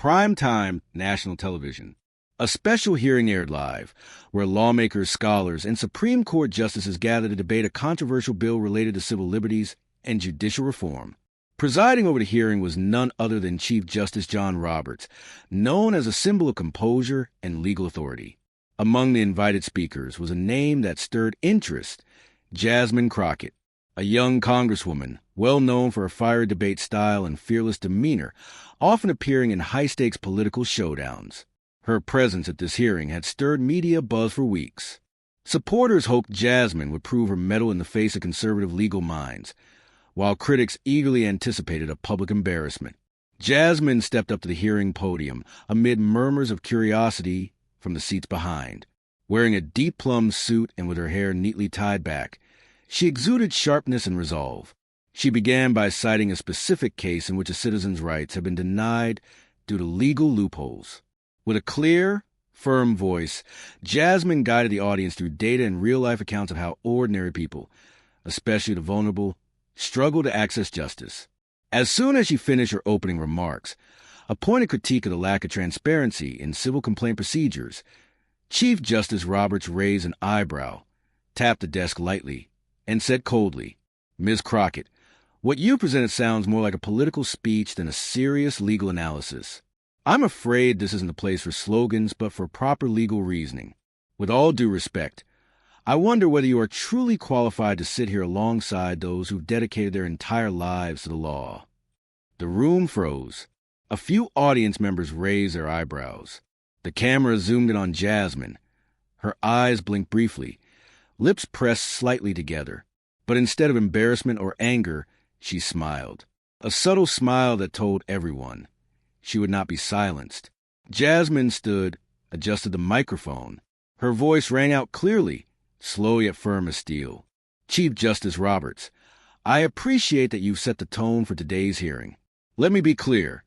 primetime national television. A special hearing aired live, where lawmakers, scholars, and Supreme Court justices gather to debate a controversial bill related to civil liberties and judicial reform. Presiding over the hearing was none other than Chief Justice John Roberts, known as a symbol of composure and legal authority. Among the invited speakers was a name that stirred interest: Jasmine Crockett, a young congresswoman, well known for her fiery debate style and fearless demeanor, often appearing in high-stakes political showdowns. Her presence at this hearing had stirred media buzz for weeks. Supporters hoped Jasmine would prove her mettle in the face of conservative legal minds, while critics eagerly anticipated a public embarrassment. Jasmine stepped up to the hearing podium amid murmurs of curiosity from the seats behind. Wearing a deep plum suit and with her hair neatly tied back, she exuded sharpness and resolve. She began by citing a specific case in which a citizen's rights had been denied due to legal loopholes. With a clear, firm voice, Jasmine guided the audience through data and real-life accounts of how ordinary people, especially the vulnerable, struggle to access justice. As soon as she finished her opening remarks, a pointed critique of the lack of transparency in civil complaint procedures, Chief Justice Roberts raised an eyebrow, tapped the desk lightly, and said coldly, "Ms. Crockett, what you presented sounds more like a political speech than a serious legal analysis. I'm afraid this isn't the place for slogans, but for proper legal reasoning. With all due respect, I wonder whether you are truly qualified to sit here alongside those who've dedicated their entire lives to the law." The room froze. A few audience members raised their eyebrows. The camera zoomed in on Jasmine. Her eyes blinked briefly, lips pressed slightly together. But instead of embarrassment or anger, she smiled. A subtle smile that told everyone she would not be silenced. Jasmine stood, adjusted the microphone. Her voice rang out clearly, slow yet firm as steel. "Chief Justice Roberts, I appreciate that you've set the tone for today's hearing. Let me be clear.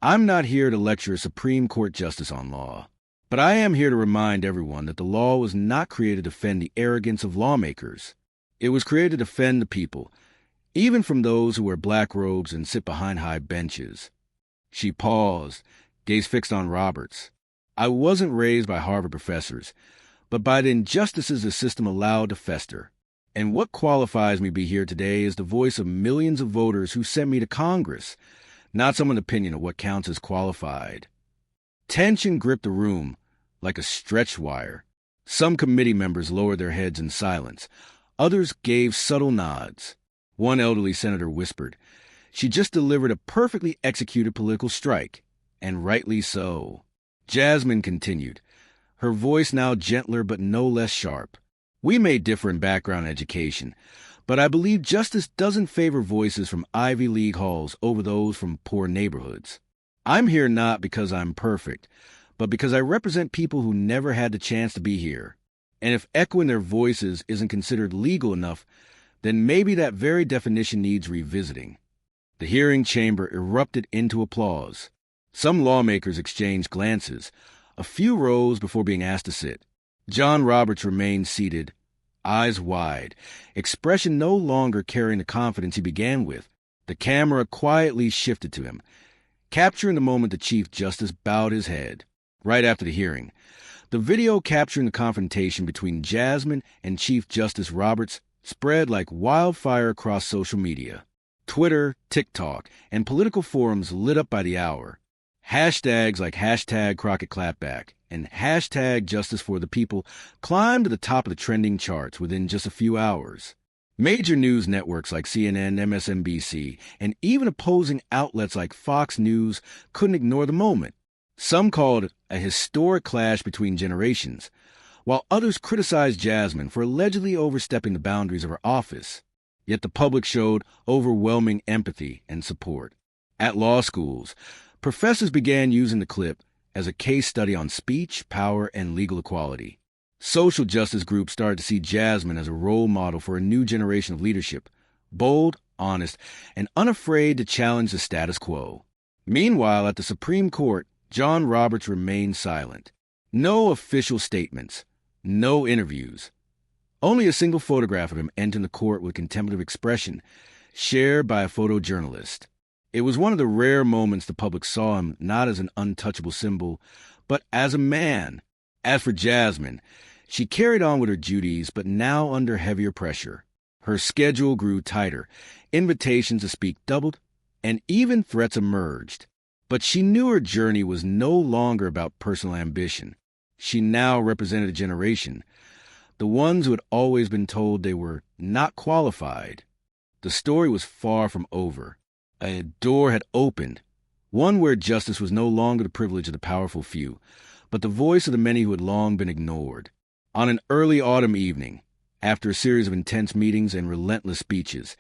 I'm not here to lecture a Supreme Court justice on law, but I am here to remind everyone that the law was not created to defend the arrogance of lawmakers. It was created to defend the people, even from those who wear black robes and sit behind high benches." She paused, gaze fixed on Roberts. "I wasn't raised by Harvard professors, but by the injustices the system allowed to fester. And what qualifies me to be here today is the voice of millions of voters who sent me to Congress, not someone's opinion of what counts as qualified." Tension gripped the room like a stretched wire. Some committee members lowered their heads in silence. Others gave subtle nods. One elderly senator whispered, "She just delivered a perfectly executed political strike, and rightly so." Jasmine continued, her voice now gentler but no less sharp. "We may differ in background and education, but I believe justice doesn't favor voices from Ivy League halls over those from poor neighborhoods. I'm here not because I'm perfect, but because I represent people who never had the chance to be here. And if echoing their voices isn't considered legal enough, then maybe that very definition needs revisiting." The hearing chamber erupted into applause. Some lawmakers exchanged glances. A few rose before being asked to sit. John Roberts remained seated, eyes wide, expression no longer carrying the confidence he began with. The camera quietly shifted to him. Capturing the moment, the Chief Justice bowed his head. Right after the hearing, the video capturing the confrontation between Jasmine and Chief Justice Roberts spread like wildfire across social media. Twitter, TikTok, and political forums lit up by the hour. Hashtags like #CrockettClapback and #JusticeForThePeople climbed to the top of the trending charts within just a few hours. Major news networks like CNN, MSNBC, and even opposing outlets like Fox News couldn't ignore the moment. Some called it a historic clash between generations, while others criticized Jasmine for allegedly overstepping the boundaries of her office. Yet the public showed overwhelming empathy and support. At law schools, professors began using the clip as a case study on speech, power, and legal equality. Social justice groups started to see Jasmine as a role model for a new generation of leadership, bold, honest, and unafraid to challenge the status quo. Meanwhile, at the Supreme Court, John Roberts remained silent. No official statements, no interviews. Only a single photograph of him entering the court with contemplative expression, shared by a photojournalist. It was one of the rare moments the public saw him not as an untouchable symbol, but as a man. As for Jasmine, she carried on with her duties, but now under heavier pressure. Her schedule grew tighter, invitations to speak doubled, and even threats emerged. But she knew her journey was no longer about personal ambition. She now represented a generation, the ones who had always been told they were not qualified. The story was far from over. A door had opened, one where justice was no longer the privilege of the powerful few, but the voice of the many who had long been ignored. On an early autumn evening, after a series of intense meetings and relentless speeches,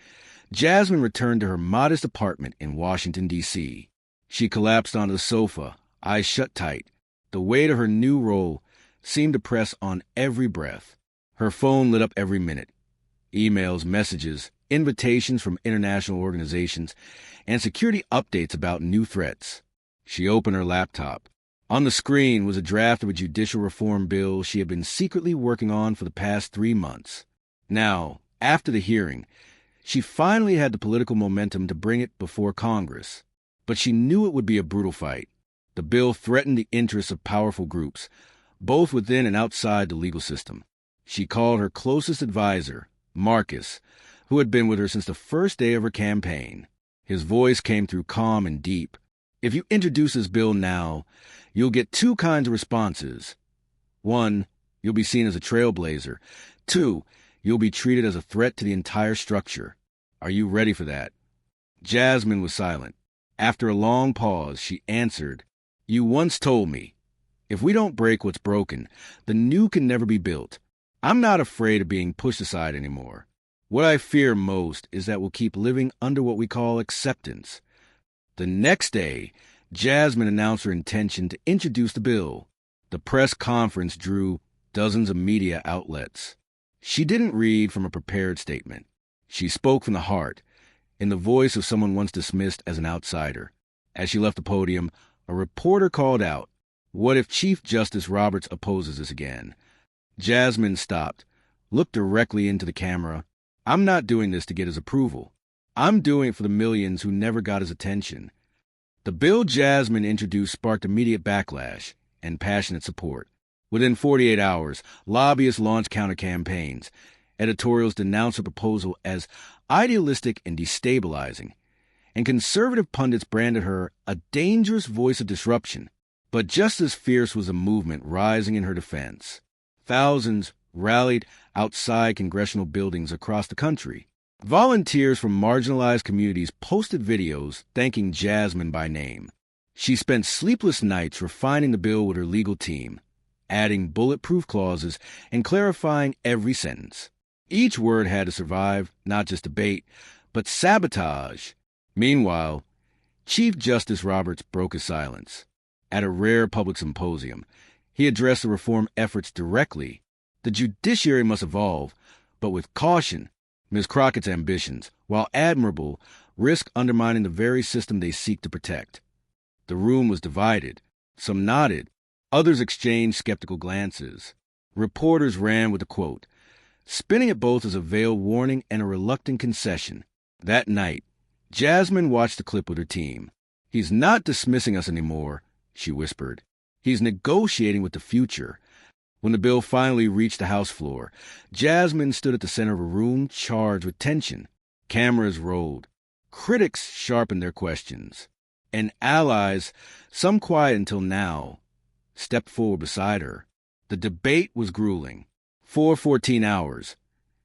Jasmine returned to her modest apartment in Washington, D.C. She collapsed onto the sofa, eyes shut tight. The weight of her new role seemed to press on every breath. Her phone lit up every minute. Emails, messages, invitations from international organizations, and security updates about new threats. She opened her laptop. On the screen was a draft of a judicial reform bill she had been secretly working on for the past 3 months. Now, after the hearing, she finally had the political momentum to bring it before Congress. But she knew it would be a brutal fight. The bill threatened the interests of powerful groups, both within and outside the legal system. She called her closest advisor, Marcus, who had been with her since the first day of her campaign. His voice came through calm and deep. If you introduce this bill now, you'll get 2 kinds of responses. 1, you'll be seen as a trailblazer. 2, you'll be treated as a threat to the entire structure. Are you ready for that? Jasmine was silent. After a long pause, she answered, "You once told me, if we don't break what's broken, the new can never be built. I'm not afraid of being pushed aside anymore. What I fear most is that we'll keep living under what we call acceptance." The next day, Jasmine announced her intention to introduce the bill. The press conference drew dozens of media outlets. She didn't read from a prepared statement. She spoke from the heart, in the voice of someone once dismissed as an outsider. As she left the podium, a reporter called out, "What if Chief Justice Roberts opposes this again?" Jasmine stopped, looked directly into the camera. "I'm not doing this to get his approval. I'm doing it for the millions who never got his attention." The bill Jasmine introduced sparked immediate backlash and passionate support. Within 48 hours, lobbyists launched counter-campaigns. Editorials denounced the proposal as idealistic and destabilizing, and conservative pundits branded her a dangerous voice of disruption. But just as fierce was a movement rising in her defense. Thousands rallied outside congressional buildings across the country. Volunteers from marginalized communities posted videos thanking Jasmine by name. She spent sleepless nights refining the bill with her legal team, adding bulletproof clauses and clarifying every sentence. Each word had to survive not just debate, but sabotage. Meanwhile, Chief Justice Roberts broke his silence. At a rare public symposium, he addressed the reform efforts directly. The judiciary must evolve, but with caution. Ms. Crockett's ambitions, while admirable, risk undermining the very system they seek to protect. The room was divided. Some nodded. Others exchanged skeptical glances. Reporters ran with the quote, spinning it both as a veiled warning and a reluctant concession. That night, Jasmine watched the clip with her team. "He's not dismissing us anymore," she whispered. "He's negotiating with the future." When the bill finally reached the House floor, Jasmine stood at the center of a room charged with tension. Cameras rolled. Critics sharpened their questions. And allies, some quiet until now, stepped forward beside her. The debate was grueling. For 14 hours,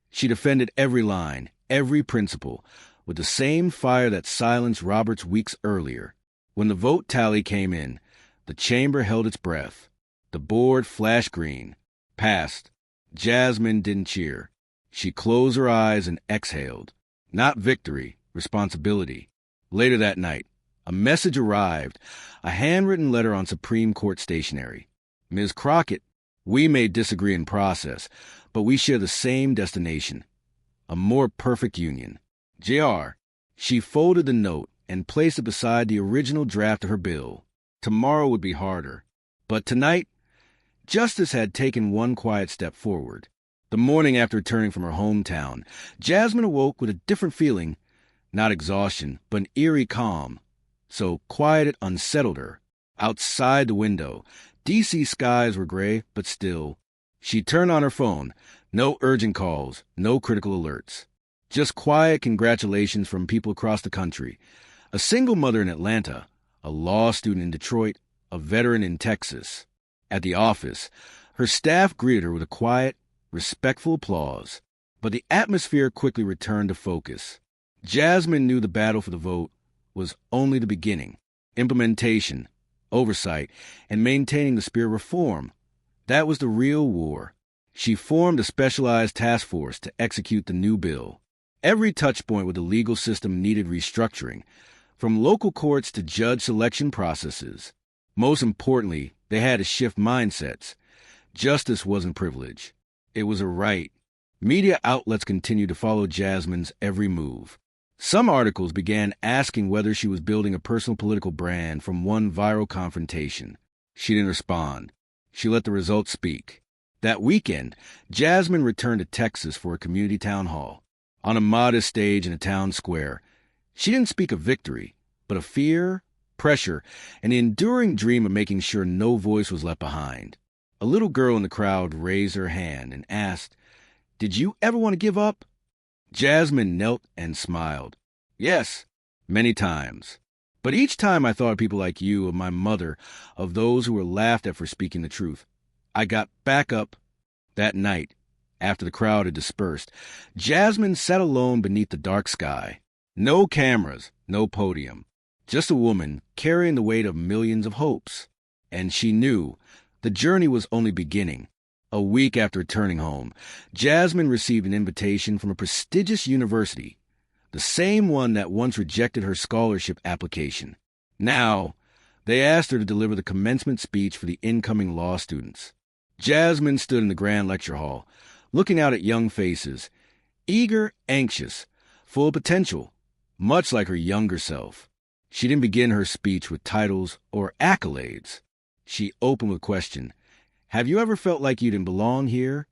she defended every line, every principle, with the same fire that silenced Roberts weeks earlier. When the vote tally came in, the chamber held its breath. The board flashed green. Passed. Jasmine didn't cheer. She closed her eyes and exhaled. Not victory, responsibility. Later that night, a message arrived, a handwritten letter on Supreme Court stationery. "Ms. Crockett, we may disagree in process, but we share the same destination. A more perfect union. Jr." She folded the note and placed it beside the original draft of her bill. Tomorrow would be harder. But tonight, justice had taken one quiet step forward. The morning after returning from her hometown, Jasmine awoke with a different feeling, Not exhaustion, but an eerie calm. So quiet it unsettled her. Outside the window, D.C. skies were gray, but still. She turned on her phone. No urgent calls, no critical alerts. Just quiet congratulations from people across the country. A single mother in Atlanta, a law student in Detroit, a veteran in Texas. At the office, her staff greeted her with a quiet, respectful applause. But the atmosphere quickly returned to focus. Jasmine knew the battle for the vote was only the beginning. Implementation, oversight, and maintaining the spirit of reform. That was the real war. She formed a specialized task force to execute the new bill. Every touchpoint with the legal system needed restructuring, from local courts to judge selection processes. Most importantly, they had to shift mindsets. Justice wasn't privilege. It was a right. Media outlets continued to follow Jasmine's every move. Some articles began asking whether she was building a personal political brand from one viral confrontation. She didn't respond. She let the results speak. That weekend, Jasmine returned to Texas for a community town hall. On a modest stage in a town square, she didn't speak of victory, but of fear, pressure, and the enduring dream of making sure no voice was left behind. A little girl in the crowd raised her hand and asked, "Did you ever want to give up?" Jasmine knelt and smiled. "Yes, many times. But each time I thought of people like you, of my mother, of those who were laughed at for speaking the truth. I got back up." That night, after the crowd had dispersed, Jasmine sat alone beneath the dark sky. No cameras, no podium. Just a woman carrying the weight of millions of hopes. And she knew the journey was only beginning. A week after returning home, Jasmine received an invitation from a prestigious university, the same one that once rejected her scholarship application. Now, they asked her to deliver the commencement speech for the incoming law students. Jasmine stood in the grand lecture hall, looking out at young faces, eager, anxious, full of potential, much like her younger self. She didn't begin her speech with titles or accolades. She opened with a question. "Have you ever felt like you didn't belong here?"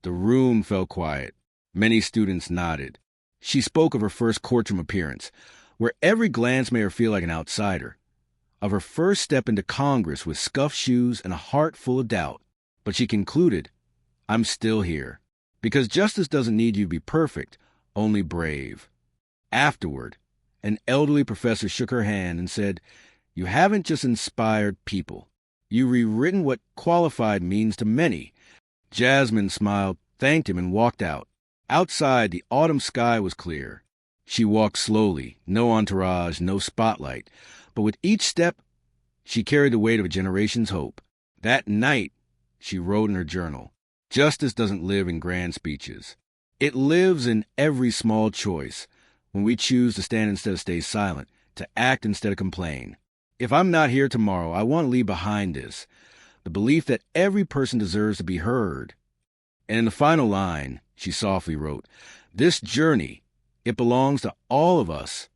The room fell quiet. Many students nodded. She spoke of her first courtroom appearance, where every glance made her feel like an outsider. Of her first step into Congress with scuffed shoes and a heart full of doubt. But she concluded, "I'm still here. Because justice doesn't need you to be perfect, only brave." Afterward, an elderly professor shook her hand and said, "You haven't just inspired people. You've rewritten what qualified means to many." Jasmine smiled, thanked him, and walked out. Outside, the autumn sky was clear. She walked slowly, no entourage, no spotlight. But with each step, she carried the weight of a generation's hope. That night, she wrote in her journal, "Justice doesn't live in grand speeches. It lives in every small choice, when we choose to stand instead of stay silent, to act instead of complain. If I'm not here tomorrow, I want to leave behind this, the belief that every person deserves to be heard." And in the final line, she softly wrote, "This journey, it belongs to all of us,